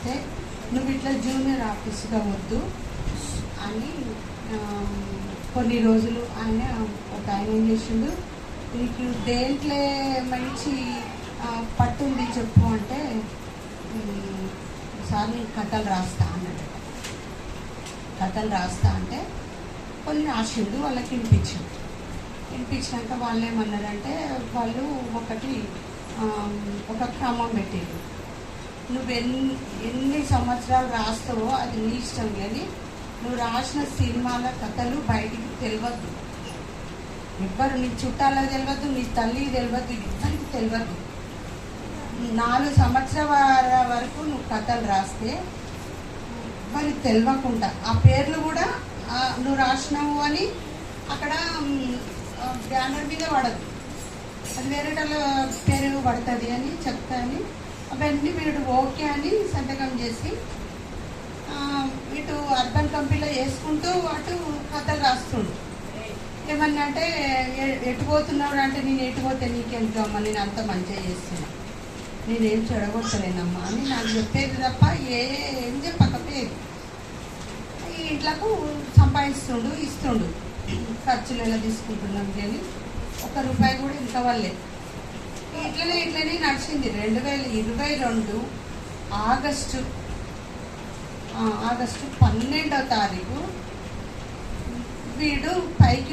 రాస్తే నువ్వు ఇట్లా జూనియర్ ఆఫీస్గా వద్దు అని కొన్ని రోజులు ఆయన ఏం చేసిండు, నీకు దేంట్లో మంచి పట్టుంది చెప్పు అంటే సార్ నేను కథలు రాస్తా అన్నాడు. కథలు రాస్తా అంటే కొన్ని రాసిండు, వాళ్ళకి వినిపించినాక వాళ్ళు ఏమన్నారంటే వాళ్ళు ఒక క్రమం పెట్టారు. నువ్వు ఎన్ని సంవత్సరాలు రాస్తావో అది నీ ఇష్టం, కానీ నువ్వు రాసిన సినిమాల కథలు బయటికి తెలియద్దు, ఎవ్వరు నీ చుట్టాలకు తెలియద్దు, నీ తల్లికి తెలియద్దు, ఎవ్వరికి తెలియద్దు. 4 సంవత్సరాల వరకు నువ్వు కథలు రాస్తే మరి తెలియకుండా ఆ పేర్లు కూడా నువ్వు రాసినావు అని అక్కడ బ్యానర్ మీద పడదు, అది వేరే పేరు పడుతుంది అని చెప్తాని అవన్నీ వీడు ఓకే అని సంతకం చేసి ఇటు అర్బన్ కంపెనీలో వేసుకుంటూ అటు కథలు రాస్తుండు. ఏమన్నా అంటే ఎటు పోతున్నాడు అంటే నేను ఎటు పోతే నీకెందుకమ్మా, నేను అంత మంచిగా చేస్తున్నా, నేనేం చెడగొట్టలేనమ్మా అని నాకు చెప్పేది తప్ప ఏం చెప్పకపోయేది. ఈ ఇంట్లకు సంపాదిస్తుండు, ఇస్తుండు, ఖర్చులు ఎలా తీసుకుంటున్నాం కానీ ₹1 కూడా ఇంత వల్లే. ఇట్లనే నడిచింది. 2022 ఆగస్టు 12వ తారీఖు వీడు పైకి